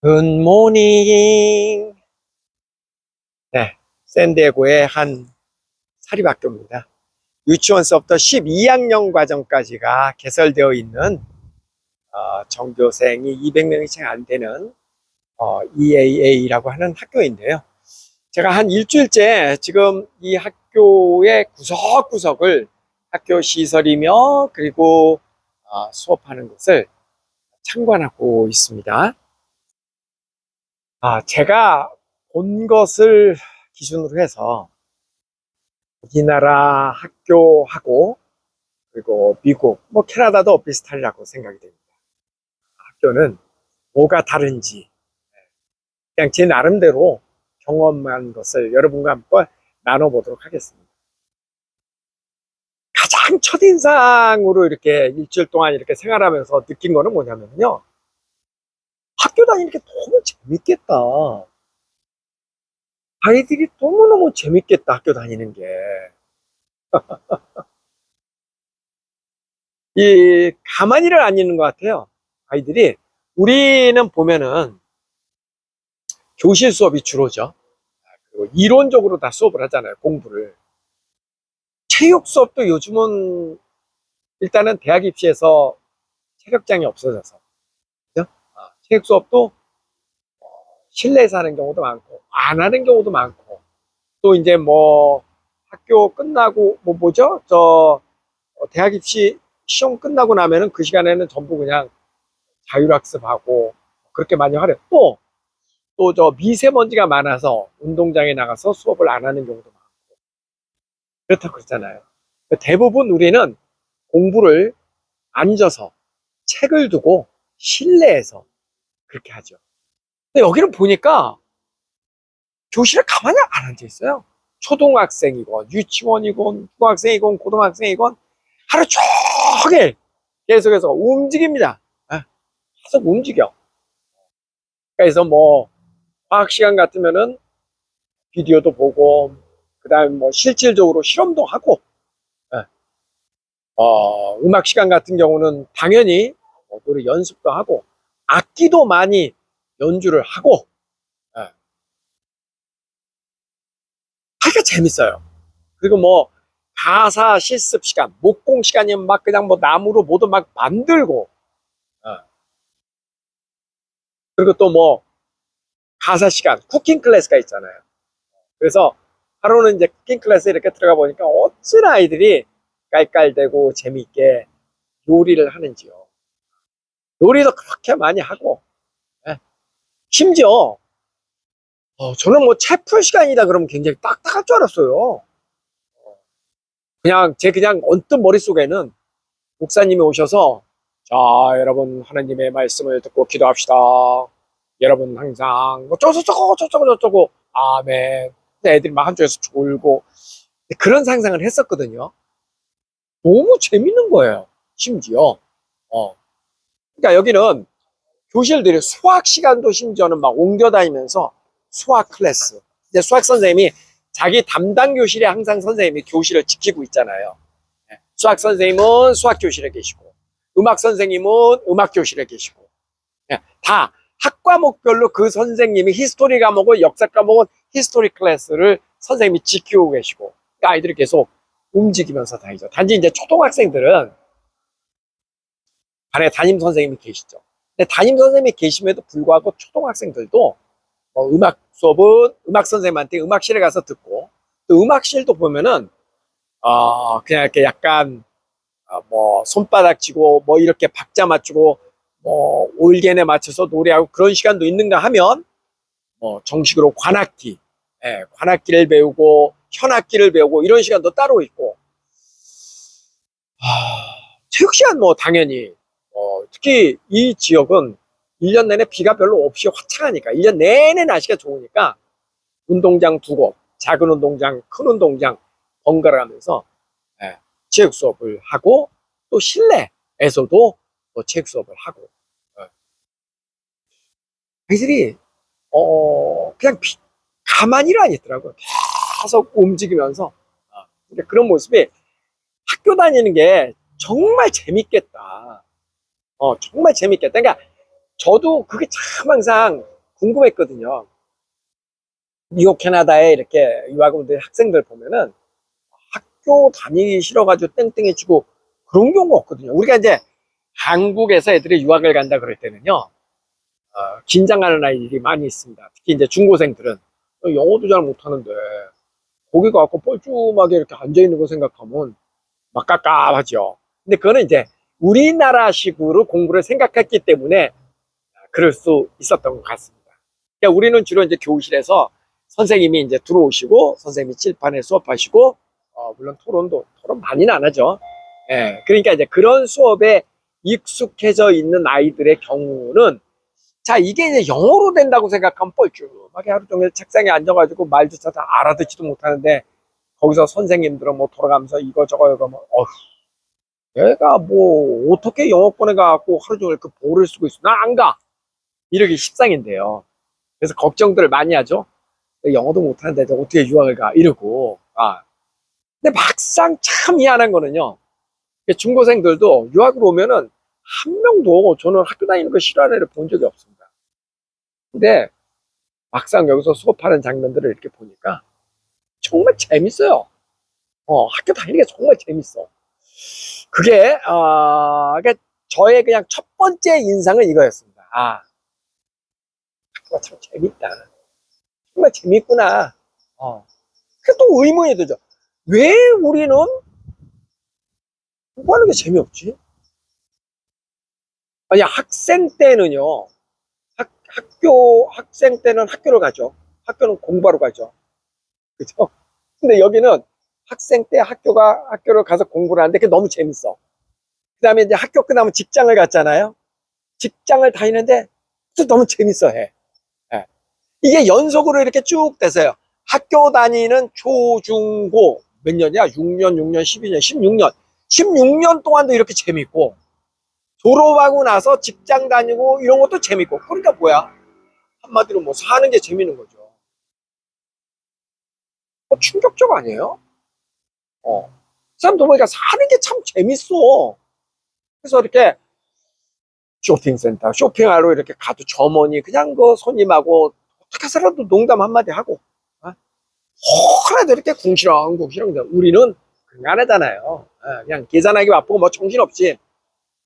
굿모닝. 네, 샌디에고의 한 사립학교입니다. 유치원 수업부터 12학년 과정까지가 개설되어 있는 전교생이 200명이 채 안 되는 EAA라고 하는 학교인데요. 제가 한 일주일째 지금 이 학교의 구석구석을 학교 시설이며 그리고 수업하는 것을 참관하고 있습니다. 제가 본 것을 기준으로 해서 우리나라 학교하고 그리고 미국, 뭐 캐나다도 비슷하리라고 생각이 됩니다. 학교는 뭐가 다른지 그냥 제 나름대로 경험한 것을 여러분과 한번 나눠보도록 하겠습니다. 가장 첫인상으로 이렇게 일주일 동안 이렇게 생활하면서 느낀 거는 뭐냐면요. 학교 다니는 게 너무 재밌겠다. 아이들이 너무너무 재밌겠다, 학교 다니는 게. 가만히를 안 있는 것 같아요. 아이들이. 우리는 보면은 교실 수업이 주로죠. 그리고 이론적으로 다 수업을 하잖아요, 공부를. 체육 수업도 요즘은 일단은 대학 입시에서 체력장이 없어져서. 그죠? 체육 수업도 실내에서 하는 경우도 많고, 안 하는 경우도 많고, 또 이제 뭐 학교 끝나고, 뭐죠? 대학 입시 시험 끝나고 나면은 그 시간에는 전부 그냥 자율학습하고, 그렇게 많이 하래요. 또 미세먼지가 많아서 운동장에 나가서 수업을 안 하는 경우도 많고 그렇다고 그러잖아요. 대부분 우리는 공부를 앉아서 책을 두고 실내에서 그렇게 하죠. 근데 여기는 보니까 교실에 가만히 안 앉아 있어요. 초등학생이건 유치원이건 중학생이건 고등학생이건 하루 종일 계속해서 움직입니다. 계속 움직여. 그래서 뭐 과학 시간 같으면은 비디오도 보고, 그 다음에 뭐 실질적으로 실험도 하고, 예. 음악 시간 같은 경우는 당연히 노래 연습도 하고, 악기도 많이 연주를 하고, 예. 하기가 재밌어요. 그리고 뭐 가사 실습 시간, 목공 시간이면 막 그냥 뭐 나무로 뭐도 막 만들고, 예. 그리고 또 뭐 가사 시간, 쿠킹 클래스가 있잖아요. 그래서 하루는 이제 쿠킹 클래스에 이렇게 들어가 보니까 어찌나 아이들이 깔깔대고 재미있게 요리를 하는지요. 요리도 그렇게 많이 하고, 예. 심지어 저는 뭐 체프 시간이다 그러면 굉장히 딱딱할 줄 알았어요. 그냥 언뜻 머릿속에는 목사님이 오셔서, 자, 여러분 하나님의 말씀을 듣고 기도합시다. 여러분 항상 뭐 저쩌고 아멘. 애들이 막 한쪽에서 졸고 그런 상상을 했었거든요. 너무 재밌는 거예요. 심지어. 그러니까 여기는 교실들이 수학 시간도 심지어는 막 옮겨 다니면서 수학 클래스. 이제 수학 선생님이 자기 담당 교실에 항상 선생님이 교실을 지키고 있잖아요. 수학 선생님은 수학 교실에 계시고, 음악 선생님은 음악 교실에 계시고, 다 학 과목별로 그 선생님이 히스토리 과목은 역사 과목은 히스토리 클래스를 선생님이 지키고 계시고, 아이들이 계속 움직이면서 다니죠. 단지 이제 초등학생들은 반에 담임 선생님이 계시죠. 근데 담임 선생님이 계심에도 불구하고 초등학생들도 음악 수업은 음악 선생님한테 음악실에 가서 듣고, 또 음악실도 보면은 그냥 이렇게 약간 뭐 손바닥 치고 뭐 이렇게 박자 맞추고 뭐 올겐에 맞춰서 노래하고 그런 시간도 있는가 하면 정식으로 관악기, 관악기를 배우고 현악기를 배우고 이런 시간도 따로 있고, 체육 시간 뭐 당연히 특히 이 지역은 1년 내내 비가 별로 없이 화창하니까 1년 내내 날씨가 좋으니까 운동장 두고 작은 운동장 큰 운동장 번갈아 가면서 체육 수업을 하고, 또 실내에서도 또 체육 수업을 하고, 아이들이 그냥 가만히를 안 있더라고요. 계속 움직이면서. 그런 모습이 학교 다니는 게 정말 재밌겠다. 정말 재밌겠다. 그러니까 저도 그게 참 항상 궁금했거든요. 미국, 캐나다에 이렇게 유학 온 학생들 보면은 학교 다니기 싫어가지고 땡땡해지고 그런 경우가 없거든요. 우리가 이제 한국에서 애들이 유학을 간다 그럴 때는요, 긴장하는 아이들이 많이 있습니다. 특히 이제 중고생들은 영어도 잘 못하는데 거기 가고 뻘쭘하게 이렇게 앉아있는 거 생각하면 막 깝깝하죠. 근데 그거는 이제 우리나라식으로 공부를 생각했기 때문에 그럴 수 있었던 것 같습니다. 그러니까 우리는 주로 이제 교실에서 선생님이 이제 들어오시고 선생님이 칠판에 수업하시고 물론 토론 많이는 안 하죠. 예, 그러니까 이제 그런 수업에 익숙해져 있는 아이들의 경우는 자 이게 이제 영어로 된다고 생각하면 뻘쭘하게 하루 종일 책상에 앉아가지고 말조차 다 알아듣지도 못하는데 거기서 선생님들은 뭐 돌아가면서 이거 저거 이거 뭐 얘가 뭐 어떻게 영어권에 가갖고 하루 종일 그 보를 쓰고 있어 나 안 가 이러기 십상인데요. 그래서 걱정들을 많이 하죠. 영어도 못하는데 어떻게 유학을 가 이러고 근데 막상 참 희한한 거는요, 중고생들도 유학을 오면은 한 명도 저는 학교 다니는 거 싫어하는 애를 본 적이 없습니다. 근데 막상 여기서 수업하는 장면들을 이렇게 보니까 정말 재밌어요. 학교 다니는 게 정말 재밌어. 그게 저의 그냥 첫 번째 인상은 이거였습니다. 학교가 참 재밌다. 정말 재밌구나. 그게 또 의문이 들죠. 왜 우리는 공부하는 게 재미없지? 아니, 학생 때는요, 학생 때는 학교를 가죠. 학교는 공부하러 가죠. 그죠? 근데 여기는 학생 때 학교를 가서 공부를 하는데 그게 너무 재밌어. 그 다음에 이제 학교 끝나면 직장을 갔잖아요. 직장을 다니는데 또 너무 재밌어 해. 예. 이게 연속으로 이렇게 쭉 돼서요. 학교 다니는 초, 중, 고 몇 년이야? 6년, 6년, 12년, 16년. 16년 동안도 이렇게 재밌고 졸업하고 나서 직장 다니고 이런 것도 재밌고 그러니까 뭐야? 한마디로 뭐 사는 게 재밌는 거죠. 충격적 아니에요? 사람도 보니까 사는 게 참 재밌어. 그래서 이렇게 쇼핑센터, 쇼핑하러 이렇게 가도 점원이 그냥 그 손님하고 어떻게 살아도 농담 한마디 하고, 하나도 이렇게 궁시렁궁시렁. 우리는 그런 거 하잖아요. 그냥 계산하기 바쁘고 뭐 정신없이.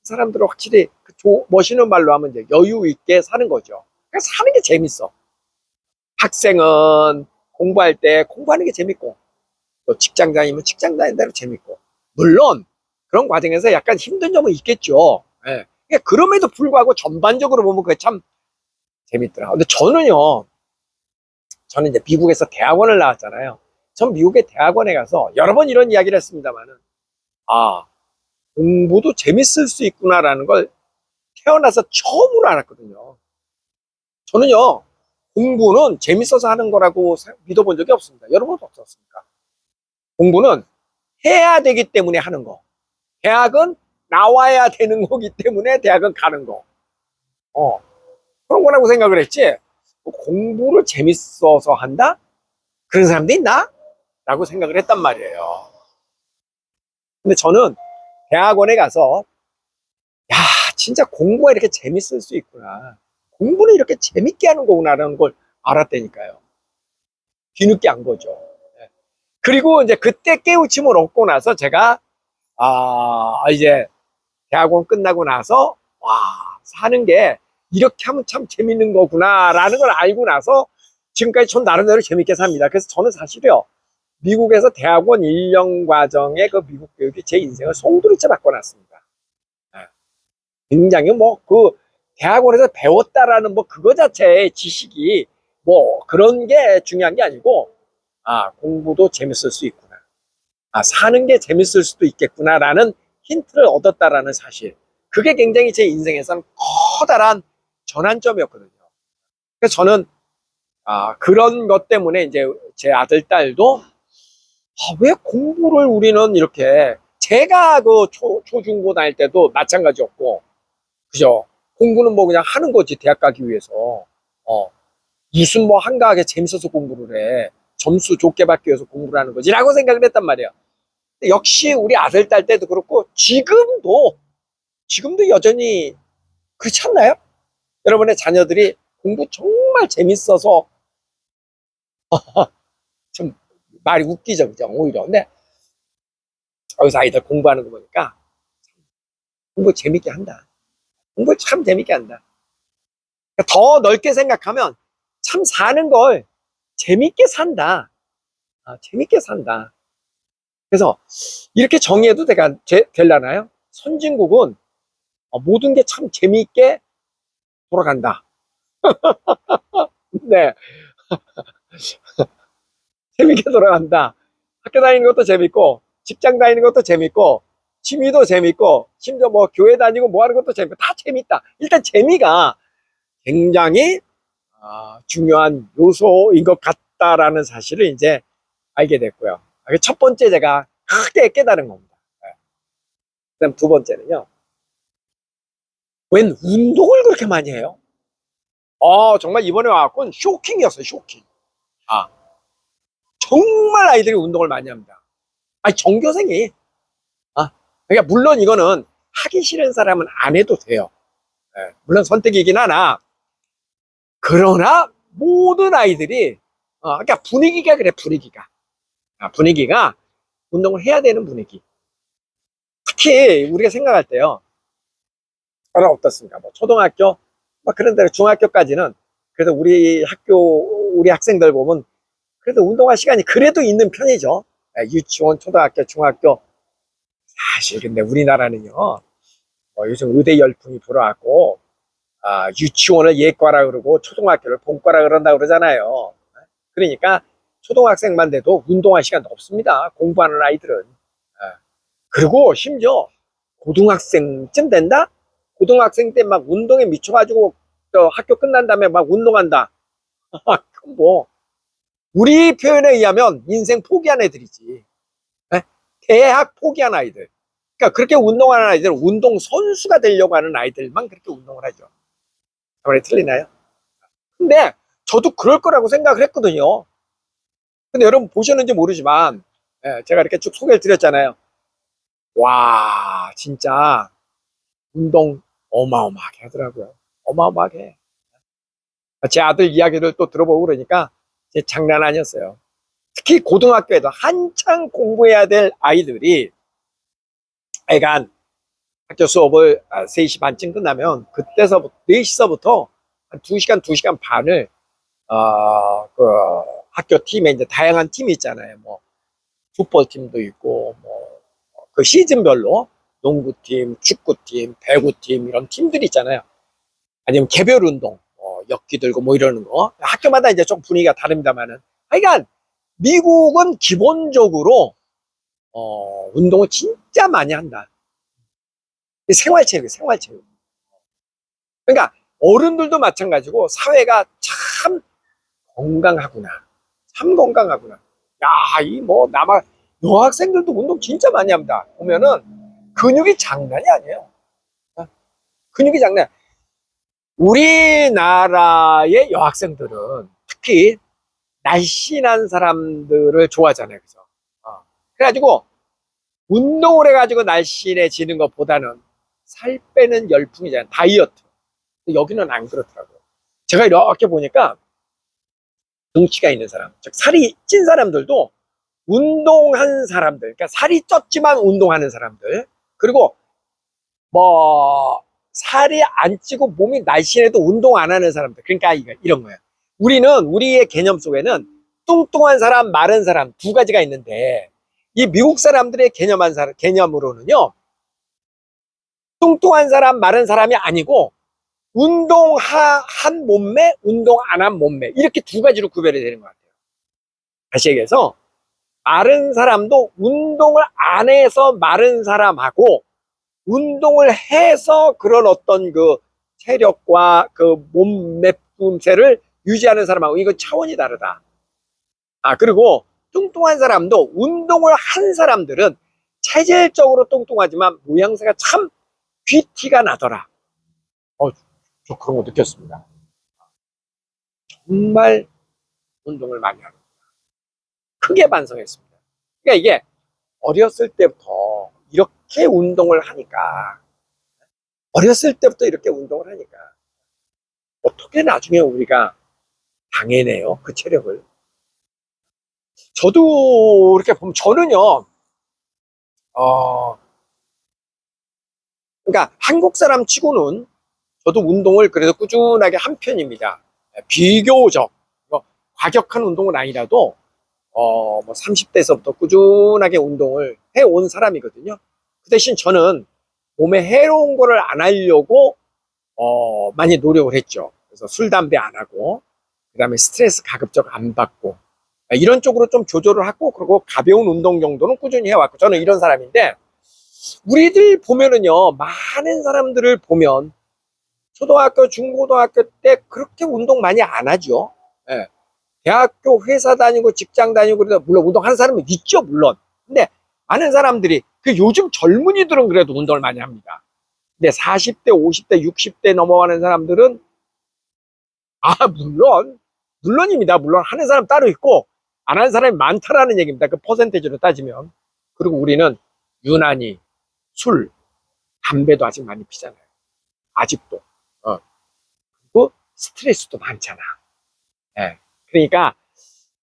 사람들은 확실히 멋있는 말로 하면 이제 여유 있게 사는 거죠. 그러니까 사는 게 재밌어. 학생은 공부할 때 공부하는 게 재밌고, 또 직장 다니면 직장 다니는 대로 재밌고, 물론 그런 과정에서 약간 힘든 점은 있겠죠. 예. 그러니까 그럼에도 불구하고 전반적으로 보면 그게 참 재밌더라. 근데 저는 이제 미국에서 대학원을 나왔잖아요. 전 미국의 대학원에 가서 여러 번 이런 이야기를 했습니다만은, 공부도 재밌을 수 있구나라는 걸 태어나서 처음으로 알았거든요. 저는요, 공부는 재밌어서 하는 거라고 믿어본 적이 없습니다. 여러분 어떻습니까? 공부는 해야 되기 때문에 하는 거. 대학은 나와야 되는 거기 때문에 대학은 가는 거. 그런 거라고 생각을 했지. 공부를 재밌어서 한다? 그런 사람도 있나? 라고 생각을 했단 말이에요. 근데 저는 대학원에 가서, 야, 진짜 공부가 이렇게 재밌을 수 있구나. 공부는 이렇게 재밌게 하는 거구나라는 걸 알았다니까요. 뒤늦게 안 거죠. 그리고 이제 그때 깨우침을 얻고 나서 제가, 이제 대학원 끝나고 나서, 사는 게 이렇게 하면 참 재밌는 거구나라는 걸 알고 나서 지금까지 전 나름대로 재밌게 삽니다. 그래서 저는 사실요, 미국에서 대학원 1년 과정의 그 미국 교육이 제 인생을 송두리째 바꿔놨습니다. 굉장히 대학원에서 배웠다라는 그거 자체의 지식이 그런 게 중요한 게 아니고, 공부도 재밌을 수 있구나. 사는 게 재밌을 수도 있겠구나라는 힌트를 얻었다라는 사실. 그게 굉장히 제 인생에서는 커다란 전환점이었거든요. 그래서 저는, 그런 것 때문에 이제 제 아들, 딸도, 왜 공부를 우리는 이렇게, 제가 그 초중고 다닐 때도 마찬가지였고, 그죠? 공부는 그냥 하는 거지, 대학 가기 위해서. 무슨 한가하게 재밌어서 공부를 해. 점수 좋게 받기 위해서 공부를 하는 거지. 라고 생각을 했단 말이야. 역시 우리 아들, 딸 때도 그렇고, 지금도 여전히 그렇지 않나요? 여러분의 자녀들이 공부 정말 재밌어서 좀 말이 웃기죠, 그죠? 오히려. 근데 여기서 아이들 공부하는 거 보니까 공부 재밌게 한다. 공부 참 재밌게 한다. 그러니까 더 넓게 생각하면 참 사는 걸 재밌게 산다. 재밌게 산다. 그래서 이렇게 정의해도 되려나요? 선진국은 모든 게 참 재미있게 돌아간다. 네, 재밌게 돌아간다. 학교 다니는 것도 재밌고, 직장 다니는 것도 재밌고, 취미도 재밌고, 심지어 뭐 교회 다니고 뭐 하는 것도 재밌고, 다 재밌다. 일단 재미가 굉장히 중요한 요소인 것 같다라는 사실을 이제 알게 됐고요. 첫 번째 제가 크게 깨달은 겁니다. 그다음 두 번째는요. 웬 운동을 그렇게 많이 해요? 정말 이번에 와갖고 쇼킹이었어요, 쇼킹. 아, 정말 아이들이 운동을 많이 합니다. 아니, 전교생이. 그러니까 물론 이거는 하기 싫은 사람은 안 해도 돼요. 물론 선택이긴 하나, 그러나 모든 아이들이, 그러니까 분위기가 그래, 분위기가. 분위기가 운동을 해야 되는 분위기. 특히 우리가 생각할 때요. 어떻습니까? 뭐 초등학교, 뭐 그런 데 중학교까지는 그래도 우리 학생들 보면 그래도 운동할 시간이 그래도 있는 편이죠. 유치원, 초등학교, 중학교. 사실 근데 우리나라는요, 요즘 의대 열풍이 불어왔고, 유치원을 예과라 그러고 초등학교를 본과라 그런다 그러잖아요. 그러니까 초등학생만 돼도 운동할 시간도 없습니다. 공부하는 아이들은. 그리고 심지어 고등학생쯤 된다? 고등학생 때 막 운동에 미쳐가지고 학교 끝난 다음에 막 운동한다. 그건 뭐 우리 표현에 의하면 인생 포기한 애들이지. 네? 대학 포기한 아이들. 그러니까 그렇게 운동하는 아이들은 운동 선수가 되려고 하는 아이들만 그렇게 운동을 하죠. 말이 틀리나요? 근데 저도 그럴 거라고 생각을 했거든요. 근데 여러분 보셨는지 모르지만 제가 이렇게 쭉 소개를 드렸잖아요. 와, 진짜 운동 어마어마하게 하더라고요. 어마어마하게. 제 아들 이야기를 또 들어보고 그러니까 장난 아니었어요. 특히 고등학교에도 한창 공부해야 될 아이들이 애간 학교 수업을 3시 반쯤 끝나면 그때서부터 4시서부터 한 2시간, 2시간 반을 그 학교 팀에 이제 다양한 팀이 있잖아요. 뭐 풋볼팀도 있고 뭐 그 시즌별로 농구팀, 축구팀, 배구팀 이런 팀들이 있잖아요. 아니면 개별 운동, 역기 들고 뭐 이러는 거. 학교마다 이제 좀 분위기가 다릅니다만은. 하여간 미국은 기본적으로 운동을 진짜 많이 한다. 생활체육이에요, 생활체육. 그러니까 어른들도 마찬가지고 사회가 참 건강하구나. 참 건강하구나. 야, 이 뭐 여학생들도 운동 진짜 많이 합니다. 보면은 근육이 장난이 아니에요. 근육이 장난. 우리나라의 여학생들은 특히 날씬한 사람들을 좋아하잖아요. 그죠? 그래가지고 운동을 해가지고 날씬해지는 것보다는 살 빼는 열풍이잖아요. 다이어트. 근데 여기는 안 그렇더라고요. 제가 이렇게 보니까 등치가 있는 사람, 즉 살이 찐 사람들도 운동한 사람들, 그러니까 살이 쪘지만 운동하는 사람들, 그리고 뭐 살이 안 찌고 몸이 날씬해도 운동 안 하는 사람들, 그러니까 이런 거예요. 우리의 개념 속에는 뚱뚱한 사람, 마른 사람 두 가지가 있는데 이 미국 사람들의 개념으로는요, 뚱뚱한 사람, 마른 사람이 아니고 운동한 몸매, 운동 안 한 몸매 이렇게 두 가지로 구별이 되는 것 같아요. 다시 얘기해서 마른 사람도 운동을 안 해서 마른 사람하고 운동을 해서 그런 어떤 그 체력과 그 몸매품새를 유지하는 사람하고 이거 차원이 다르다. 그리고 뚱뚱한 사람도 운동을 한 사람들은 체질적으로 뚱뚱하지만 모양새가 참 귀티가 나더라. 저 그런 거 느꼈습니다. 정말 운동을 많이 하고 크게 반성했습니다. 그러니까 이게 어렸을 때부터 이렇게 운동을 하니까 어떻게 나중에 우리가 당해내요, 그 체력을. 저도 이렇게 보면 저는요, 그러니까 한국 사람 치고는 저도 운동을 그래도 꾸준하게 한 편입니다. 비교적 뭐 과격한 운동은 아니라도 뭐 30대에서부터 꾸준하게 운동을 해온 사람이거든요. 그 대신 저는 몸에 해로운 거를 안 하려고 많이 노력을 했죠. 그래서 술, 담배 안 하고, 그 다음에 스트레스 가급적 안 받고, 이런 쪽으로 좀 조절을 하고, 그리고 가벼운 운동 정도는 꾸준히 해왔고, 저는 이런 사람인데, 우리들 보면은요, 많은 사람들을 보면, 초등학교, 중고등학교 때 그렇게 운동 많이 안 하죠. 예. 대학교, 회사 다니고, 직장 다니고, 그래서 물론 운동하는 사람은 있죠, 물론. 근데 많은 사람들이, 그 요즘 젊은이들은 그래도 운동을 많이 합니다. 근데 40대, 50대, 60대 넘어가는 사람들은, 물론입니다. 물론 하는 사람 따로 있고, 안 하는 사람이 많다라는 얘기입니다. 그 퍼센테이지로 따지면. 그리고 우리는 유난히 술, 담배도 아직 많이 피잖아요. 아직도. 그리고 스트레스도 많잖아. 예. 그러니까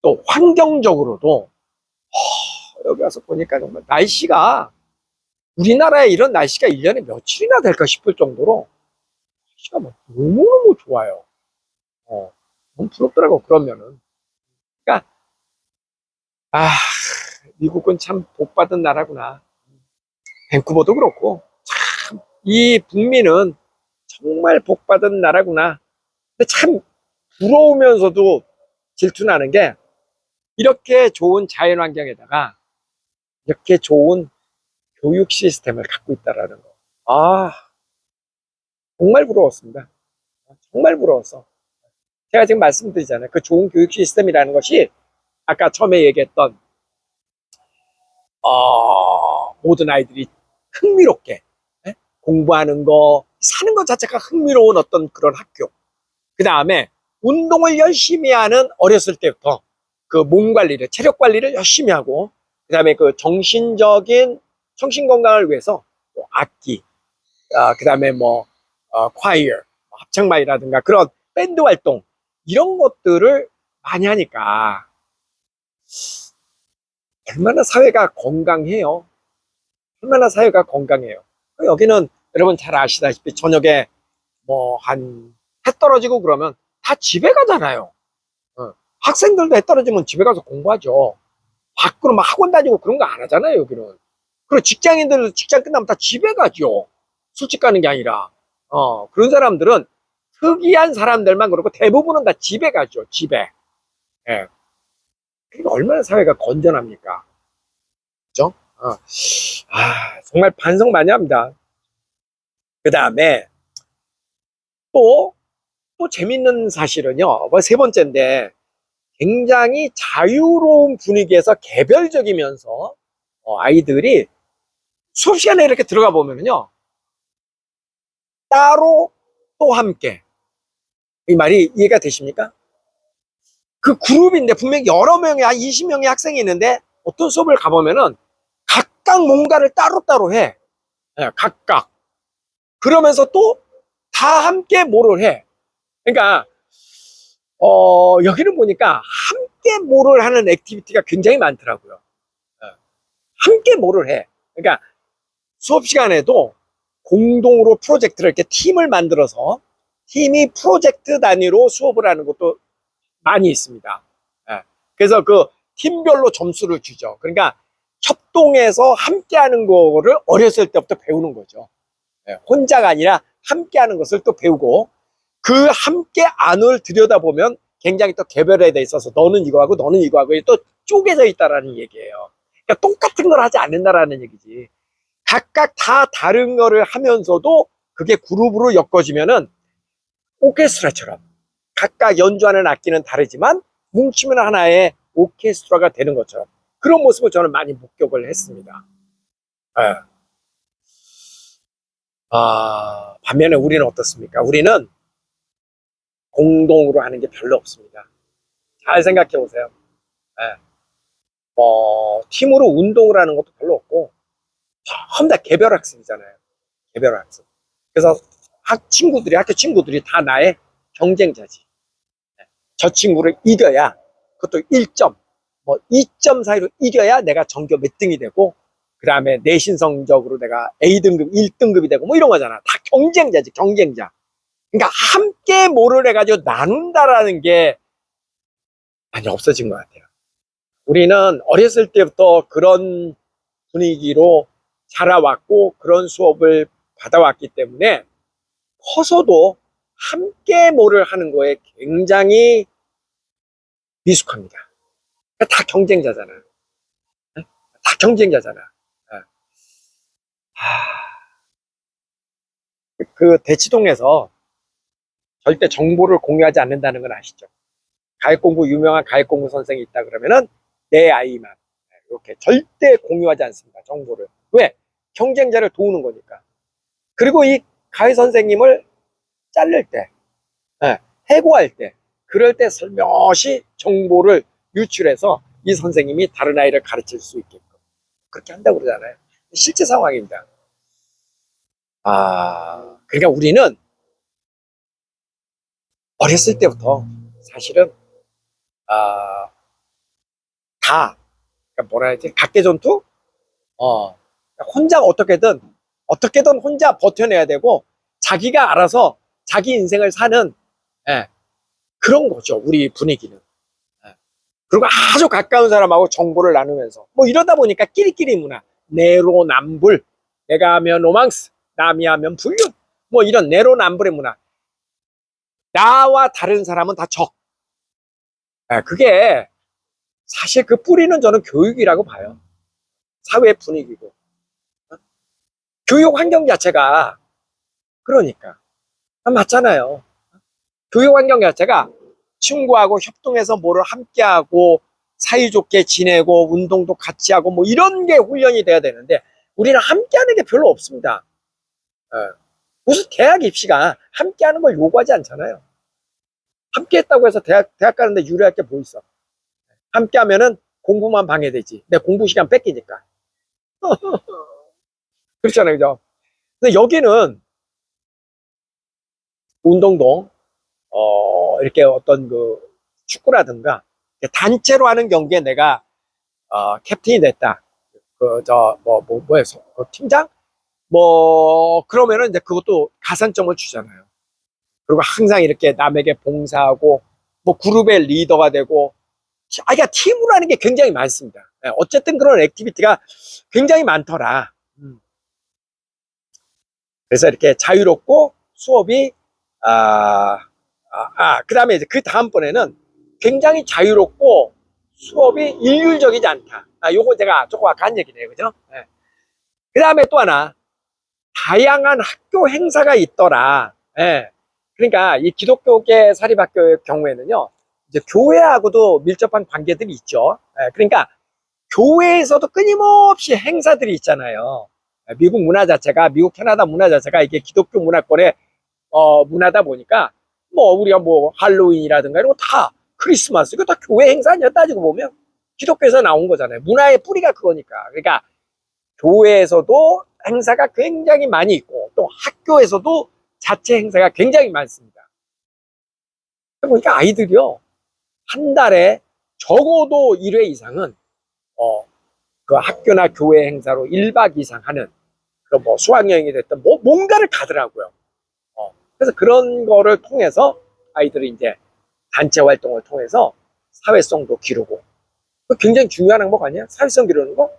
또 환경적으로도, 여기 와서 보니까 정말 날씨가, 우리나라에 이런 날씨가 1년에 며칠이나 될까 싶을 정도로 날씨가 뭐 너무너무 좋아요. 너무 부럽더라고, 그러면은. 그러니까, 아, 미국은 참 복받은 나라구나. 밴쿠버도 그렇고, 참, 이 북미는 정말 복받은 나라구나. 근데 참 부러우면서도 질투나는 게, 이렇게 좋은 자연 환경에다가, 이렇게 좋은 교육 시스템을 갖고 있다라는 거. 정말 부러웠습니다. 정말 부러웠어. 제가 지금 말씀드리잖아요. 그 좋은 교육 시스템이라는 것이, 아까 처음에 얘기했던, 모든 아이들이 흥미롭게 예? 공부하는 거, 사는 것 자체가 흥미로운 어떤 그런 학교. 그 다음에 운동을 열심히 하는 어렸을 때부터 그 몸 관리를, 체력 관리를 열심히 하고, 그 다음에 그 정신적인 정신 건강을 위해서 뭐 악기, 그 다음에 뭐 콰이어, 합창반이라든가 그런 밴드 활동 이런 것들을 많이 하니까 얼마나 사회가 건강해요. 얼마나 사회가 건강해요. 여기는 여러분 잘 아시다시피 저녁에 뭐 한 해 떨어지고 그러면 다 집에 가잖아요. 학생들도 해 떨어지면 집에 가서 공부하죠. 밖으로 막 학원 다니고 그런 거 안 하잖아요, 여기는. 그리고 직장인들도 직장 끝나면 다 집에 가죠. 술집 가는 게 아니라. 그런 사람들은 특이한 사람들만 그렇고 대부분은 다 집에 가죠, 집에. 예. 그러니까 얼마나 사회가 건전합니까? 그죠? 정말 반성 많이 합니다. 그 다음에 또, 또 재밌는 사실은요, 세 번째인데, 굉장히 자유로운 분위기에서 개별적이면서, 아이들이 수업 시간에 이렇게 들어가 보면요, 따로 또 함께. 이 말이 이해가 되십니까? 그 그룹인데 분명히 여러 명이, 한 20명의 학생이 있는데, 어떤 수업을 가보면은 각각 뭔가를 따로따로 해. 예, 각각. 그러면서 또 다 함께 뭐를 해. 그러니까, 여기는 보니까 함께 뭐를 하는 액티비티가 굉장히 많더라고요. 예, 함께 뭐를 해. 그러니까 수업 시간에도 공동으로 프로젝트를 이렇게 팀을 만들어서 팀이 프로젝트 단위로 수업을 하는 것도 많이 있습니다. 예, 그래서 그 팀별로 점수를 주죠. 그러니까 협동해서 함께 하는 거를 어렸을 때부터 배우는 거죠. 예, 혼자가 아니라 함께 하는 것을 또 배우고, 그 함께 안을 들여다보면 굉장히 또 개별에 대 있어서 너는 이거 하고 너는 이거 하고 또 쪼개져 있다라는 얘기예요. 그러니까 똑같은 걸 하지 않는다라는 얘기지. 각각 다 다른 거를 하면서도 그게 그룹으로 엮어지면은 오케스트라처럼 각각 연주하는 악기는 다르지만 뭉치면 하나의 오케스트라가 되는 것처럼 그런 모습을 저는 많이 목격을 했습니다. 예. 반면에 우리는 어떻습니까? 우리는 공동으로 하는 게 별로 없습니다. 잘 생각해 보세요. 예. 팀으로 운동을 하는 것도 별로 없고 전부 다 개별학습이잖아요. 개별학습. 그래서 학교 친구들이 다 나의 경쟁자지. 저 친구를 이겨야, 그것도 1점, 뭐 2점 사이로 이겨야 내가 전교 몇 등이 되고, 그 다음에 내신 성적으로 내가 A등급, 1등급이 되고, 뭐 이런 거잖아. 다 경쟁자지, 경쟁자. 그러니까 함께 뭐를 해가지고 나눈다라는 게 많이 없어진 것 같아요. 우리는 어렸을 때부터 그런 분위기로 자라왔고, 그런 수업을 받아왔기 때문에 커서도 함께 뭐를 하는 거에 굉장히 미숙합니다. 다 경쟁자잖아. 다 경쟁자잖아. 그 대치동에서 절대 정보를 공유하지 않는다는 건 아시죠? 가액공부, 유명한 가액공부 선생이 있다 그러면은 내 아이만 이렇게 절대 공유하지 않습니다. 정보를. 왜? 경쟁자를 도우는 거니까. 그리고 이 가해 선생님을 자를 때, 해고할 때, 그럴 때 슬며시 정보를 유출해서 이 선생님이 다른 아이를 가르칠 수 있게끔 그렇게 한다고 그러잖아요. 실제 상황입니다. 그러니까 우리는 어렸을 때부터 사실은 아, 다 그러니까 뭐라 해야지 각개전투 혼자 어떻게든 혼자 버텨내야 되고 자기가 알아서 자기 인생을 사는 예, 그런 거죠. 우리 분위기는. 예. 그리고 아주 가까운 사람하고 정보를 나누면서 뭐 이러다 보니까 끼리끼리 문화 내로남불, 내가 하면 로망스, 남이 하면 불륜, 뭐 이런 내로남불의 문화. 나와 다른 사람은 다 적. 예, 그게 사실 그 뿌리는 저는 교육이라고 봐요. 사회 분위기고. 교육 환경 자체가 그러니까 맞잖아요. 교육 환경 자체가 친구하고 협동해서 뭐를 함께하고 사이좋게 지내고 운동도 같이 하고 뭐 이런 게 훈련이 돼야 되는데 우리는 함께하는 게 별로 없습니다. 무슨 대학 입시가 함께하는 걸 요구하지 않잖아요. 함께했다고 해서 대학 가는데 유리할 게 뭐 있어? 함께하면은 공부만 방해되지. 내 공부 시간 뺏기니까. 그렇잖아요, 그죠? 근데 여기는 운동도 이렇게 어떤 그 축구라든가 단체로 하는 경기에 내가 캡틴이 됐다. 뭐였어? 그 팀장? 뭐 그러면은 이제 그것도 가산점을 주잖아요. 그리고 항상 이렇게 남에게 봉사하고 뭐 그룹의 리더가 되고 그러니까 팀으로 하는 게 굉장히 많습니다. 어쨌든 그런 액티비티가 굉장히 많더라. 그래서 이렇게 자유롭고 수업이 그다음에 이제 그 다음번에는 굉장히 자유롭고 수업이 일률적이지 않다. 요거 제가 조금 아까 한 얘기네요, 그죠? 그다음에 또 하나 다양한 학교 행사가 있더라. 그러니까 이 기독교계 사립학교의 경우에는요, 이제 교회하고도 밀접한 관계들이 있죠. 그러니까 교회에서도 끊임없이 행사들이 있잖아요. 미국 문화 자체가, 미국 캐나다 문화 자체가 이게 기독교 문화권의 문화다 보니까 뭐 우리가 뭐 할로윈이라든가 이런 거 다 크리스마스 이거 다 교회 행사 아니야 따지고 보면 기독교에서 나온 거잖아요. 문화의 뿌리가 그거니까. 그러니까 교회에서도 행사가 굉장히 많이 있고 또 학교에서도 자체 행사가 굉장히 많습니다. 그러니까 아이들이요 한 달에 적어도 1회 이상은 그 학교나 교회 행사로 1박 이상 하는 그런 뭐 수학여행이 됐든 뭐 뭔가를 가더라고요. 그래서 그런 거를 통해서 아이들이 이제 단체 활동을 통해서 사회성도 기르고 굉장히 중요한 항목 아니야? 사회성 기르는 거?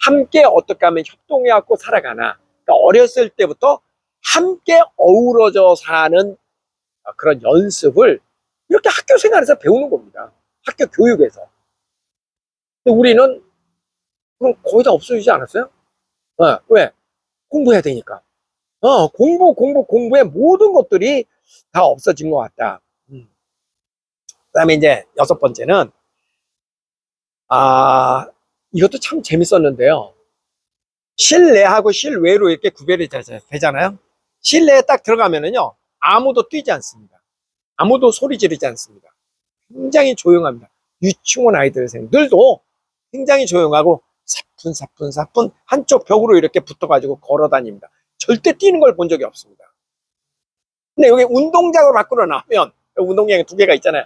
함께 어떻게 하면 협동해갖고 살아가나. 그러니까 어렸을 때부터 함께 어우러져 사는 그런 연습을 이렇게 학교 생활에서 배우는 겁니다. 학교 교육에서. 근데 우리는 그럼 거의 다 없어지지 않았어요? 왜? 공부해야 되니까. 공부의 모든 것들이 다 없어진 것 같다. 그다음에 이제 6번째는 이것도 참 재밌었는데요. 실내하고 실외로 이렇게 구별이 되잖아요. 실내에 딱 들어가면은요, 아무도 뛰지 않습니다. 아무도 소리 지르지 않습니다. 굉장히 조용합니다. 유치원 아이들들도 굉장히 조용하고 사뿐 한쪽 벽으로 이렇게 붙어가지고 걸어 다닙니다. 절대 뛰는 걸 본 적이 없습니다. 근데 여기 운동장으로 밖으로 나오면, 운동장이 두 개가 있잖아요.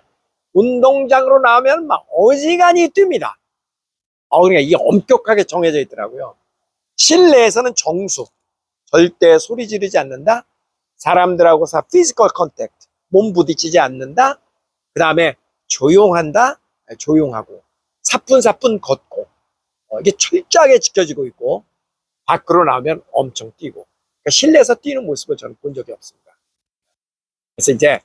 운동장으로 나오면 막 어지간히 뜁니다. 그러니까 이게 엄격하게 정해져 있더라고요. 실내에서는 정수, 절대 소리 지르지 않는다. 사람들하고 피지컬 컨택트, 몸 부딪히지 않는다. 그 다음에 조용한다. 조용하고 사뿐사뿐 걷고, 이게 철저하게 지켜지고 있고, 밖으로 나오면 엄청 뛰고. 그러니까 실내에서 뛰는 모습을 저는 본 적이 없습니다. 그래서 이제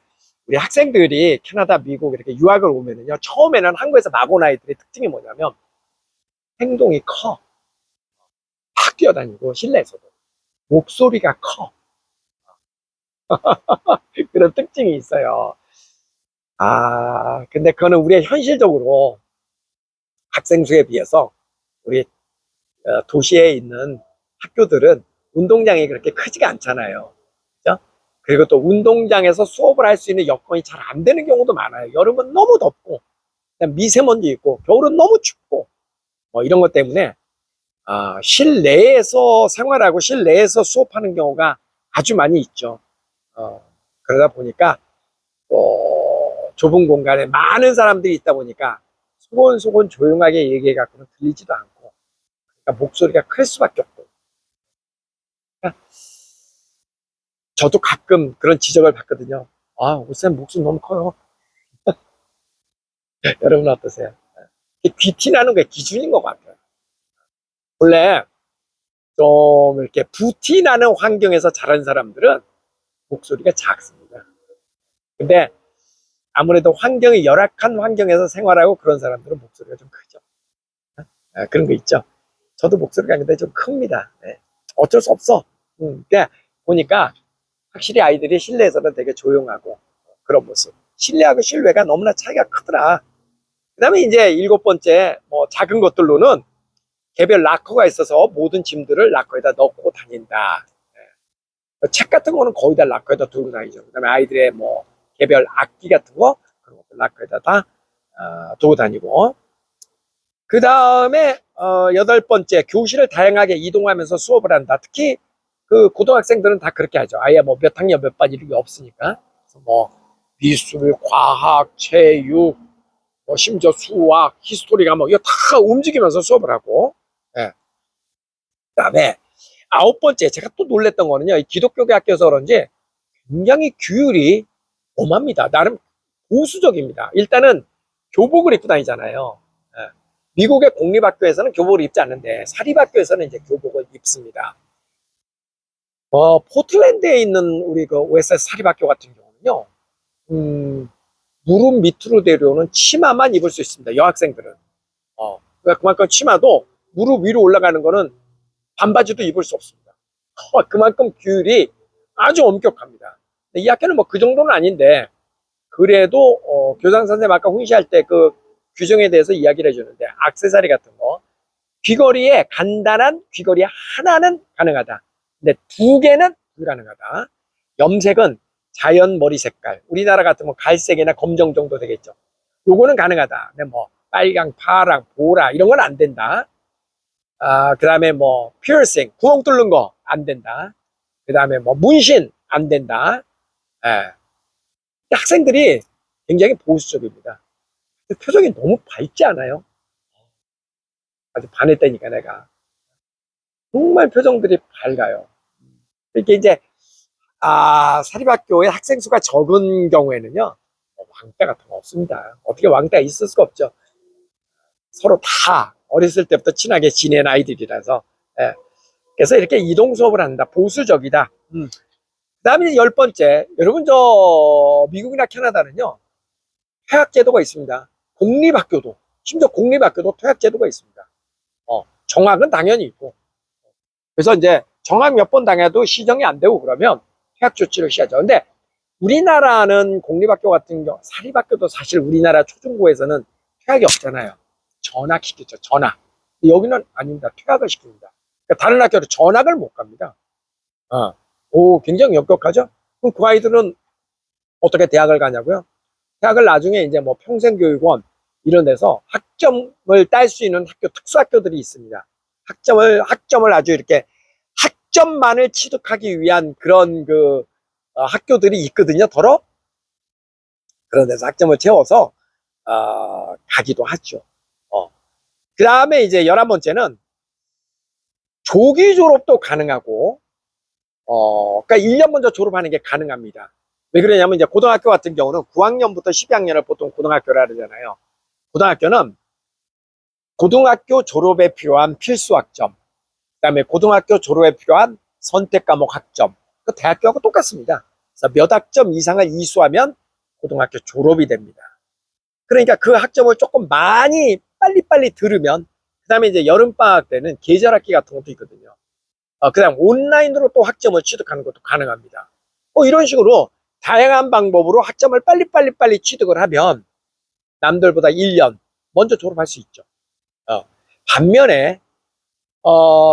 우리 학생들이 캐나다, 미국 이렇게 유학을 오면은요, 처음에는 한국에서 막 온 아이들의 특징이 뭐냐면 행동이 커. 막 뛰어다니고, 실내에서도 목소리가 커. 그런 특징이 있어요. 근데 그거는 우리의 현실적으로 학생 수에 비해서 우리 도시에 있는 학교들은 운동장이 그렇게 크지가 않잖아요. 그죠? 그리고 또 운동장에서 수업을 할 수 있는 여건이 잘 안 되는 경우도 많아요. 여름은 너무 덥고, 미세먼지 있고, 겨울은 너무 춥고, 뭐 이런 것 때문에 실내에서 생활하고 실내에서 수업하는 경우가 아주 많이 있죠. 그러다 보니까 좁은 공간에 많은 사람들이 있다 보니까 소곤소곤 조용하게 얘기해갖고는 들리지도 않고, 그러니까 목소리가 클 수밖에 없고. 그러니까 저도 가끔 그런 지적을 받거든요. 오쌤 목소리 너무 커요. 여러분 어떠세요? 귀티 나는 게 기준인 것 같아요. 원래 좀 이렇게 부티 나는 환경에서 자란 사람들은 목소리가 작습니다. 근데 아무래도 환경이 열악한 환경에서 생활하고 그런 사람들은 목소리가 좀 크죠. 그런 거 있죠. 저도 목소리가 근데 좀 큽니다. 네. 어쩔 수 없어. 그러니까 보니까 확실히 아이들이 실내에서는 되게 조용하고 그런 모습. 실내하고 실외가 너무나 차이가 크더라. 그 다음에 이제 일곱 번째, 뭐 작은 것들로는 개별 락커가 있어서 모든 짐들을 락커에다 넣고 다닌다. 책 같은 거는 거의 다 락커에다 두고 다니죠. 그 다음에 아이들의 뭐 개별 악기 같은 거, 그런 것들 락커에다 다 두고 다니고. 그 다음에 여덟 번째, 교실을 다양하게 이동하면서 수업을 한다. 특히 그 고등학생들은 다 그렇게 하죠. 아예 뭐 몇 학년 몇 반 이런 게 없으니까. 그래서 뭐 미술, 과학, 체육, 뭐 심지어 수학, 히스토리가 뭐 이거 다 움직이면서 수업을 하고. 예. 그다음에 아홉 번째, 제가 또 놀랬던 거는요, 이 기독교계 학교여서 그런지 굉장히 규율이 엄합니다. 나름 보수적입니다. 일단은 교복을 입고 다니잖아요. 예. 미국의 공립학교에서는 교복을 입지 않는데 사립학교에서는 이제 교복을 입습니다. 포틀랜드에 있는 우리 그 OSS 사립학교 같은 경우는요, 무릎 밑으로 내려오는 치마만 입을 수 있습니다. 여학생들은. 그러니까 그만큼 치마도 무릎 위로 올라가는 거는 반바지도 입을 수 없습니다. 그만큼 규율이 아주 엄격합니다. 이 학교는 뭐 그 정도는 아닌데, 그래도 교장 선생님 아까 훈시할 때 그 규정에 대해서 이야기를 해주는데, 액세서리 같은 거, 귀걸이에 간단한 귀걸이 하나는 가능하다. 근데 두 개는 불가능하다. 염색은 자연 머리 색깔, 우리나라 같으면 갈색이나 검정 정도 되겠죠. 요거는 가능하다. 근데 뭐 빨강, 파랑, 보라 이런 건 안 된다. 그 다음에 뭐 피어싱, 구멍 뚫는 거 안 된다. 그 다음에 뭐 문신 안 된다. 예. 학생들이 굉장히 보수적입니다. 표정이 너무 밝지 않아요? 아주 반했다니까 내가. 정말 표정들이 밝아요. 이렇게 이제 사립학교에 학생 수가 적은 경우에는요, 왕따 같은 거 없습니다. 어떻게 왕따가 있을 수가 없죠. 서로 다 어렸을 때부터 친하게 지낸 아이들이라서. 예. 그래서 이렇게 이동 수업을 한다. 보수적이다. 그 다음에 열 번째, 여러분 저 미국이나 캐나다는요, 퇴학 제도가 있습니다. 공립학교도, 심지어 공립학교도 퇴학 제도가 있습니다. 정학은 당연히 있고. 그래서 이제 정학 몇 번 당해도 시정이 안 되고 그러면 퇴학 조치를 취하죠. 근데 우리나라는 공립학교 같은 경우, 사립학교도 사실 우리나라 초중고에서는 퇴학이 없잖아요. 전학시켰죠, 전학. 여기는 아닙니다. 퇴학을 시킵니다. 그러니까 다른 학교로 전학을 못 갑니다. 굉장히 역격하죠? 그럼 그 아이들은 어떻게 대학을 가냐고요? 대학을 나중에 이제 뭐 평생교육원 이런 데서 학점을 딸 수 있는 학교, 특수학교들이 있습니다. 학점을 아주 이렇게 학점만을 취득하기 위한 그런 학교들이 있거든요, 더러. 그런 데서 학점을 채워서 가기도 하죠. 그 다음에 이제 11번째는 조기 졸업도 가능하고, 그러니까 1년 먼저 졸업하는 게 가능합니다. 왜 그러냐면 이제 고등학교 같은 경우는 9학년부터 12학년을 보통 고등학교라 그러잖아요. 고등학교는 고등학교 졸업에 필요한 필수 학점, 그다음에 고등학교 졸업에 필요한 선택 과목 학점, 그 대학교하고 똑같습니다. 그래서 몇 학점 이상을 이수하면 고등학교 졸업이 됩니다. 그러니까 그 학점을 조금 많이 빨리빨리 들으면, 그다음에 이제 여름방학 때는 계절학기 같은 것도 있거든요. 그다음 온라인으로 또 학점을 취득하는 것도 가능합니다. 이런 식으로 다양한 방법으로 학점을 빨리 취득을 하면 남들보다 1년 먼저 졸업할 수 있죠. 반면에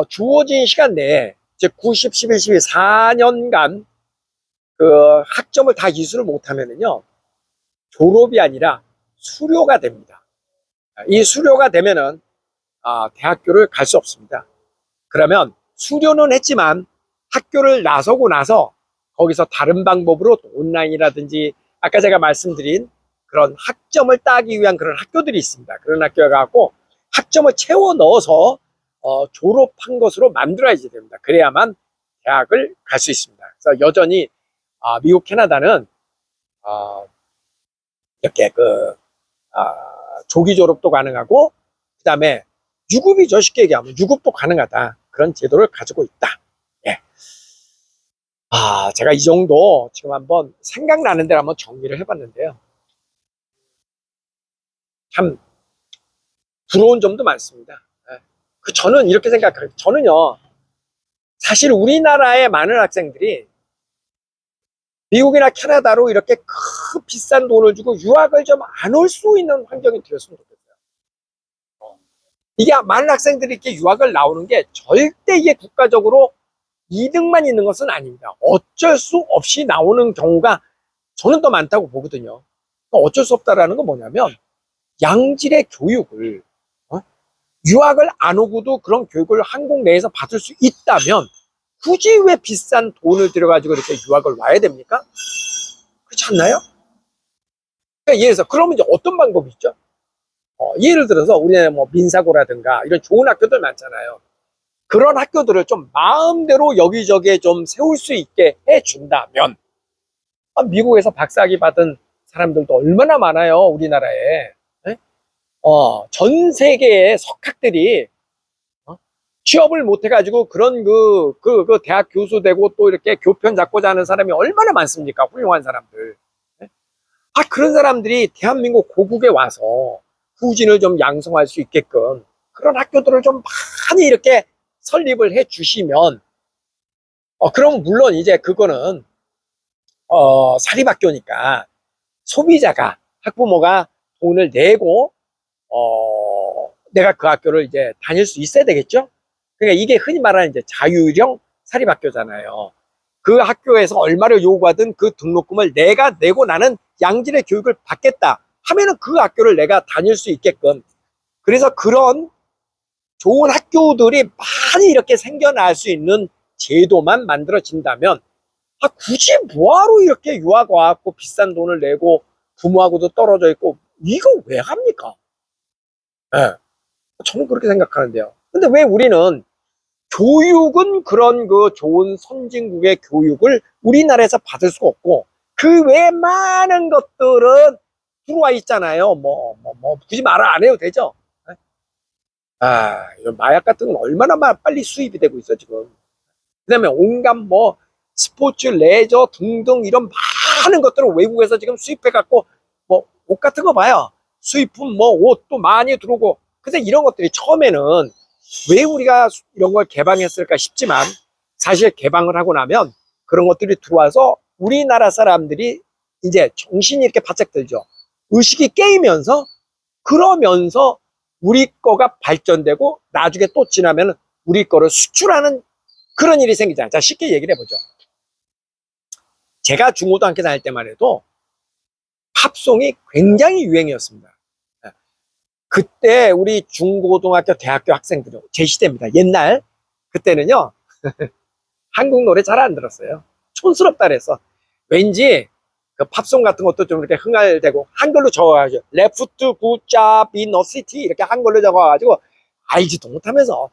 주어진 시간 내에 즉 90, 11, 12, 4년간 그 학점을 다 이수를 못하면은요, 졸업이 아니라 수료가 됩니다. 이 수료가 되면은 대학교를 갈 수 없습니다. 그러면 수료는 했지만 학교를 나서고 나서 거기서 다른 방법으로 온라인이라든지 아까 제가 말씀드린 그런 학점을 따기 위한 그런 학교들이 있습니다. 그런 학교에 가고 학점을 채워 넣어서 졸업한 것으로 만들어야지 됩니다. 그래야만 대학을 갈 수 있습니다. 그래서 여전히 미국, 캐나다는 이렇게 조기 졸업도 가능하고, 그 다음에 유급이죠. 쉽게 얘기하면 유급도 가능하다. 그런 제도를 가지고 있다. 예. 제가 이 정도 지금 한번 생각나는 대로 한번 정리를 해봤는데요. 참 부러운 점도 많습니다. 예. 저는 이렇게 생각해요. 저는요, 사실 우리나라의 많은 학생들이 미국이나 캐나다로 이렇게 큰 비싼 돈을 주고 유학을 좀 안 올 수 있는 환경이 되었으면 좋겠어요. 이게 많은 학생들이 이렇게 유학을 나오는 게 절대 이게 국가적으로 이득만 있는 것은 아닙니다. 어쩔 수 없이 나오는 경우가 저는 더 많다고 보거든요. 어쩔 수 없다라는 건 뭐냐면 양질의 교육을 유학을 안 오고도 그런 교육을 한국 내에서 받을 수 있다면 굳이 왜 비싼 돈을 들여가지고 이렇게 유학을 와야 됩니까? 그렇지 않나요? 그러니까 예를 들어서 그러면 이제 어떤 방법이 있죠? 예를 들어서 우리나라 뭐 민사고라든가 이런 좋은 학교들 많잖아요. 그런 학교들을 좀 마음대로 여기저기에 좀 세울 수 있게 해준다면, 미국에서 박사학위 받은 사람들도 얼마나 많아요, 우리나라에. 네? 전 세계의 석학들이 취업을 못 해가지고 그런 그 대학 교수 되고 또 이렇게 교편 잡고자 하는 사람이 얼마나 많습니까? 훌륭한 사람들. 네? 그런 사람들이 대한민국 고국에 와서 후진을 좀 양성할 수 있게끔 그런 학교들을 좀 많이 이렇게 설립을 해 주시면, 그럼 물론 이제 그거는, 사립학교니까 소비자가, 학부모가 돈을 내고, 내가 그 학교를 이제 다닐 수 있어야 되겠죠? 그러니까 이게 흔히 말하는 이제 자율형 사립학교잖아요. 그 학교에서 얼마를 요구하든 그 등록금을 내가 내고 나는 양질의 교육을 받겠다 하면은 그 학교를 내가 다닐 수 있게끔, 그래서 그런 좋은 학교들이 많이 이렇게 생겨날 수 있는 제도만 만들어진다면, 굳이 뭐하러 이렇게 유학 와갖고 비싼 돈을 내고 부모하고도 떨어져 있고 이거 왜 합니까? 예. 저는 그렇게 생각하는데요. 근데 왜 우리는 교육은 그런 그 좋은 선진국의 교육을 우리나라에서 받을 수가 없고 그 외에 많은 것들은 들어와 있잖아요. 굳이 말을 안 해도 되죠. 이런 마약 같은 건 얼마나 빨리 수입이 되고 있어, 지금. 그 다음에 온갖 스포츠, 레저 등등 이런 많은 것들을 외국에서 지금 수입해갖고, 옷 같은 거 봐요. 수입품, 옷도 많이 들어오고. 근데 이런 것들이 처음에는 왜 우리가 이런 걸 개방했을까 싶지만, 사실 개방을 하고 나면 그런 것들이 들어와서 우리나라 사람들이 이제 정신이 이렇게 바짝 들죠. 의식이 깨이면서, 그러면서 우리 거가 발전되고 나중에 또 지나면 우리 거를 수출하는 그런 일이 생기잖아요. 자, 쉽게 얘기를 해보죠. 제가 중고등학교 다닐 때만 해도 팝송이 굉장히 유행이었습니다. 그때 우리 중고등학교, 대학교 학생들은 제 시대입니다. 옛날 그때는요 한국 노래 잘 안 들었어요. 촌스럽다 그래서 왠지 그 팝송 같은 것도 좀 이렇게 흥얼대고 한글로 적어가지고 레프트 굿잡 인 시티 이렇게 한글로 적어가지고 알지도 못하면서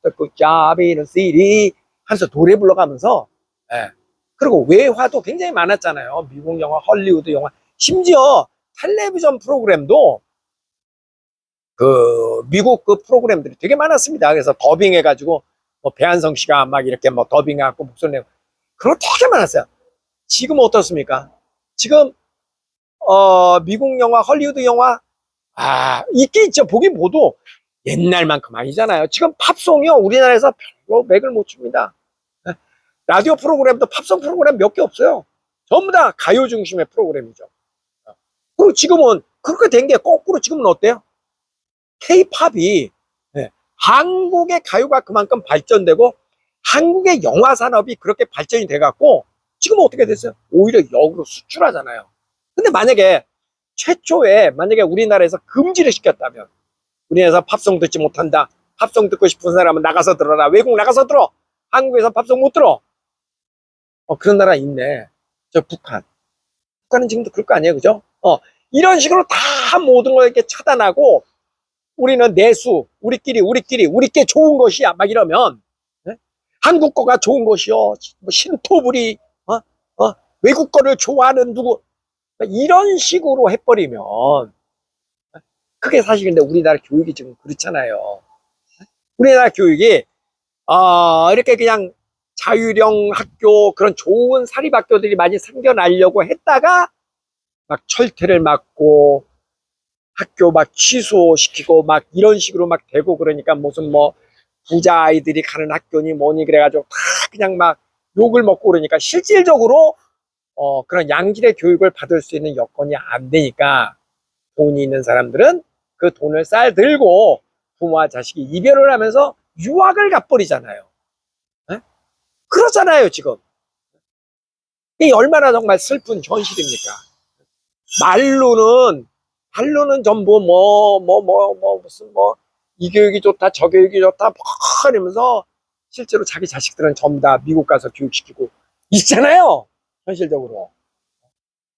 레프트 굿잡 인 시티 하면서 노래 불러가면서 예. 그리고 외화도 굉장히 많았잖아요. 미국 영화, 헐리우드 영화, 심지어 텔레비전 프로그램도 그 미국 그 프로그램들이 되게 많았습니다. 그래서 더빙 해가지고 뭐 배한성 씨가 막 이렇게 뭐 더빙해갖고 목소리 내고 그런 거 되게 많았어요. 지금 어떻습니까? 지금 미국 영화, 헐리우드 영화 있긴 있죠. 보긴 보도 옛날만큼 아니잖아요. 지금 팝송이요 우리나라에서 별로 맥을 못 춥니다. 라디오 프로그램도 팝송 프로그램 몇 개 없어요. 전부 다 가요 중심의 프로그램이죠. 그리고 지금은 그렇게 된 게 거꾸로 지금은 어때요? K-팝이 한국의 가요가 그만큼 발전되고 한국의 영화 산업이 그렇게 발전이 돼갖고 지금은 어떻게 됐어요? 오히려 역으로 수출하잖아요. 근데 만약에 최초에 만약에 우리나라에서 금지를 시켰다면 우리나라에서 팝송 듣지 못한다. 팝송 듣고 싶은 사람은 나가서 들어라. 외국 나가서 들어. 한국에서 팝송 못 들어. 그런 나라 있네. 저 북한. 북한은 지금도 그럴 거 아니에요. 그죠? 이런 식으로 다 모든 걸 이렇게 차단하고 우리는 내수, 우리께 좋은 것이야. 막 이러면 네? 한국 거가 좋은 것이요. 뭐 신토부리, 외국 거를 좋아하는 누구 이런 식으로 해버리면 그게 사실 근데 우리나라 교육이 지금 그렇잖아요. 우리나라 교육이 이렇게 그냥 자유형 학교 그런 좋은 사립학교들이 많이 생겨나려고 했다가 막 철퇴를 맞고 학교 막 취소시키고 막 이런 식으로 막 되고 그러니까 무슨 뭐 부자 아이들이 가는 학교니 뭐니 그래가지고 다 그냥 막 욕을 먹고 그러니까 실질적으로 그런 양질의 교육을 받을 수 있는 여건이 안 되니까 돈이 있는 사람들은 그 돈을 쌀 들고 부모와 자식이 이별을 하면서 유학을 가버리잖아요. 네? 그러잖아요 지금. 이게 얼마나 정말 슬픈 현실입니까? 말로는 전부 무슨 이 교육이 좋다 저 교육이 좋다 뭐 이러면서 실제로 자기 자식들은 전부 다 미국 가서 교육시키고 있잖아요 현실적으로.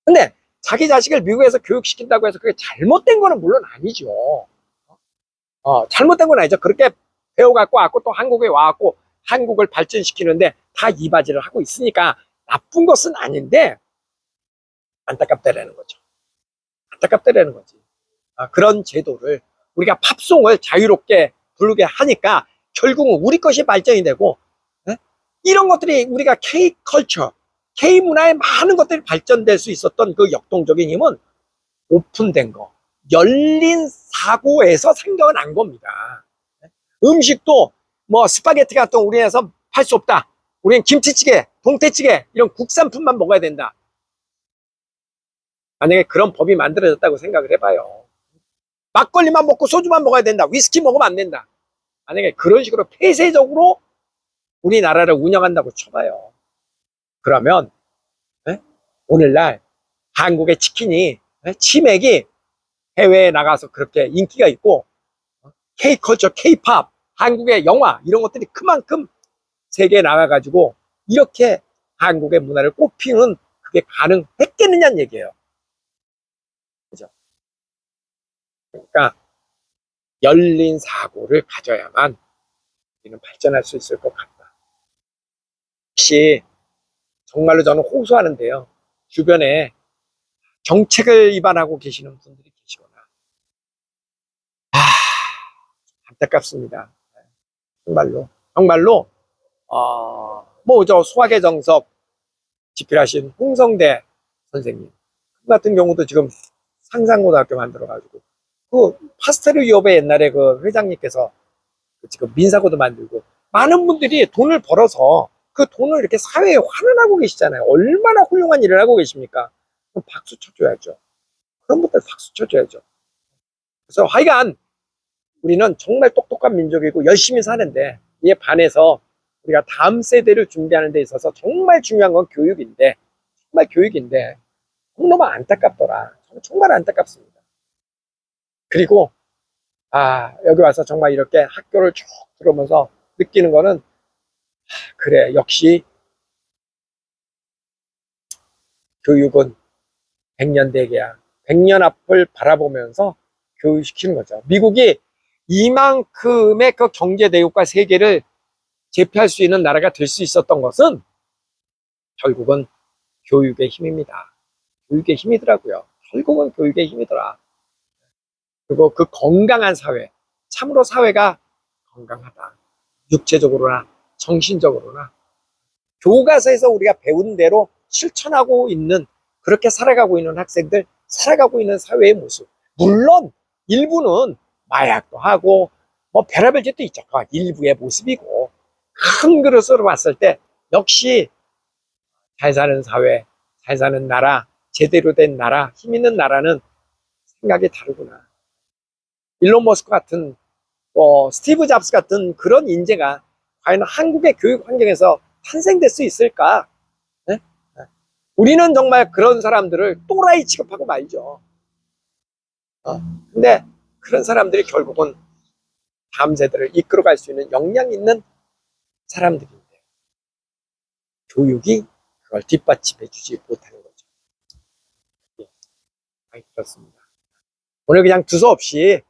근데 자기 자식을 미국에서 교육시킨다고 해서 그게 잘못된 거는 물론 아니죠. 잘못된 건 아니죠. 그렇게 배워갖고 왔고 또 한국에 와갖고 한국을 발전시키는데 다 이바지를 하고 있으니까 나쁜 것은 아닌데 안타깝다라는 거죠. 안타깝다라는 거지. 그런 제도를 우리가 팝송을 자유롭게 부르게 하니까 결국은 우리 것이 발전이 되고 이런 것들이 우리가 K-컬처, K-문화의 많은 것들이 발전될 수 있었던 그 역동적인 힘은 오픈된 거, 열린 사고에서 생겨난 겁니다. 음식도 뭐 스파게티 같은 거 우리나라에서 팔 수 없다. 우리는 김치찌개, 동태찌개 이런 국산품만 먹어야 된다. 만약에 그런 법이 만들어졌다고 생각을 해봐요. 막걸리만 먹고 소주만 먹어야 된다. 위스키 먹으면 안 된다. 만약에 그런 식으로 폐쇄적으로 우리나라를 운영한다고 쳐봐요. 그러면 오늘날 한국의 치킨이 치맥이 해외에 나가서 그렇게 인기가 있고 K컬처, K팝, 한국의 영화 이런 것들이 그만큼 세계에 나가가지고 이렇게 한국의 문화를 꽃피우는 그게 가능했겠느냐는 얘기예요. 그죠? 그러니까 열린 사고를 가져야만 우리는 발전할 수 있을 것 같다. 혹시 정말로 저는 호소하는데요. 주변에 정책을 위반하고 계시는 분들이 계시거나 아, 안타깝습니다. 정말로 뭐 저 수학의 정석 집필하신 홍성대 선생님 같은 경우도 지금 상상고등학교 만들어가지고 그 파스텔 유업의 옛날에 그 회장님께서 지금 민사고도 만들고 많은 분들이 돈을 벌어서 그 돈을 이렇게 사회에 환원하고 계시잖아요. 얼마나 훌륭한 일을 하고 계십니까? 그럼 박수 쳐줘야죠. 그런 분들 박수 쳐줘야죠. 그래서 하여간 우리는 정말 똑똑한 민족이고 열심히 사는데 이에 반해서 우리가 다음 세대를 준비하는 데 있어서 정말 중요한 건 교육인데 정말 교육인데 너무 안타깝더라. 정말 안타깝습니다. 그리고 여기 와서 정말 이렇게 학교를 쭉 들어오면서 느끼는 거는 그래 역시 교육은 100년 대계야. 100년 앞을 바라보면서 교육시키는 거죠. 미국이 이만큼의 그 경제 대국과 세계를 제패할 수 있는 나라가 될 수 있었던 것은 결국은 교육의 힘입니다. 교육의 힘이더라고요. 결국은 교육의 힘이더라. 그리고 그 건강한 사회, 참으로 사회가 건강하다. 육체적으로나 정신적으로나 교과서에서 우리가 배운 대로 실천하고 있는, 그렇게 살아가고 있는 학생들, 살아가고 있는 사회의 모습. 물론 일부는 마약도 하고 뭐 별의별 짓도 있죠. 일부의 모습이고, 큰 그릇으로 봤을 때 역시 잘 사는 사회, 잘 사는 나라, 제대로 된 나라, 힘 있는 나라는 생각이 다르구나. 일론 머스크 같은, 스티브 잡스 같은 그런 인재가 과연 한국의 교육 환경에서 탄생될 수 있을까? 네? 우리는 정말 그런 사람들을 또라이 취급하고 말죠. 근데 그런 사람들이 결국은 다음 세대를 이끌어갈 수 있는 역량 있는 사람들인데, 교육이 그걸 뒷받침해주지 못하는 거죠. 예, 그렇습니다. 오늘 그냥 두서없이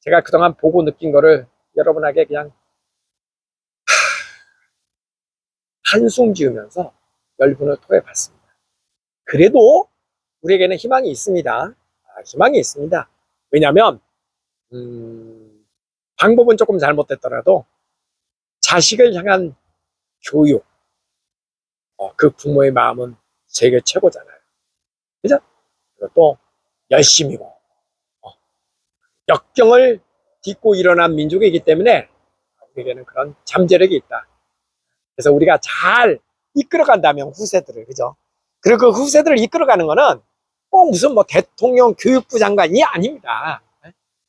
제가 그동안 보고 느낀 거를 여러분에게 그냥 한숨 지으면서 열분을 토해봤습니다. 그래도 우리에게는 희망이 있습니다. 희망이 있습니다. 왜냐하면 방법은 조금 잘못됐더라도 자식을 향한 교육, 그 부모의 마음은 세계 최고잖아요. 그죠? 그리고 또 열심이고, 역경을 딛고 일어난 민족이기 때문에 우리에게는 그런 잠재력이 있다. 그래서 우리가 잘 이끌어간다면 후세들을, 그죠? 그리고 그 후세들을 이끌어가는 거는 꼭 무슨 뭐 대통령, 교육부 장관이 아닙니다.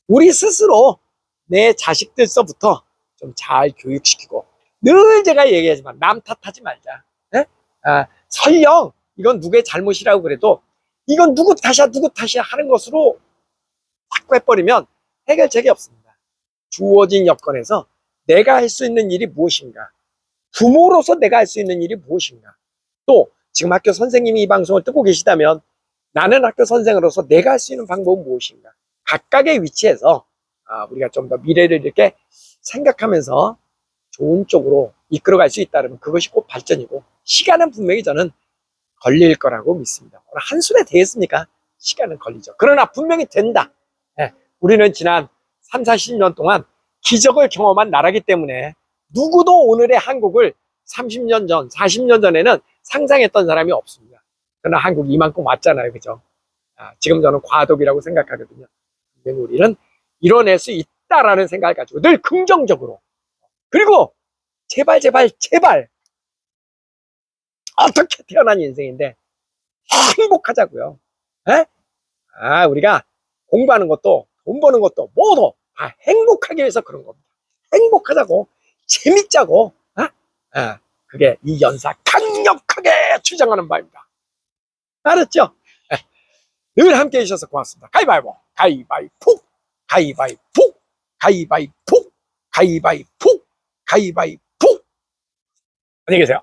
우리 스스로 내 자식들서부터 좀 잘 교육시키고, 늘 제가 얘기하지만 남 탓하지 말자. 설령 이건 누구의 잘못이라고 그래도 이건 누구 탓이야 하는 것으로 확 해버리면 해결책이 없습니다. 주어진 여건에서 내가 할 수 있는 일이 무엇인가, 부모로서 내가 할 수 있는 일이 무엇인가, 또 지금 학교 선생님이 이 방송을 듣고 계시다면 나는 학교 선생으로서 내가 할 수 있는 방법은 무엇인가, 각각의 위치에서 우리가 좀 더 미래를 이렇게 생각하면서 좋은 쪽으로 이끌어갈 수 있다면 그것이 꼭 발전이고, 시간은 분명히 저는 걸릴 거라고 믿습니다. 오늘 한숨에 되겠습니까? 시간은 걸리죠. 그러나 분명히 된다. 우리는 지난 3, 40년 동안 기적을 경험한 나라기 때문에 누구도 오늘의 한국을 30년 전, 40년 전에는 상상했던 사람이 없습니다. 그러나 한국이 이만큼 왔잖아요. 그죠? 지금 저는 과도기라고 생각하거든요. 우리는 이뤄낼 수 있다라는 생각을 가지고 늘 긍정적으로, 그리고 제발 어떻게 태어난 인생인데 행복하자고요. 우리가 공부하는 것도 돈 버는 것도 모두 다 행복하기 위해서 그런 겁니다. 행복하자고, 재밌자고. 그게 이 연사 강력하게 주장하는 바입니다. 알았죠? 늘 함께 해주셔서 고맙습니다. 가위바위보, 가위바위보, 가위바위보, 가위바위보, 가위바위보, 가위바위보. 안녕히 계세요.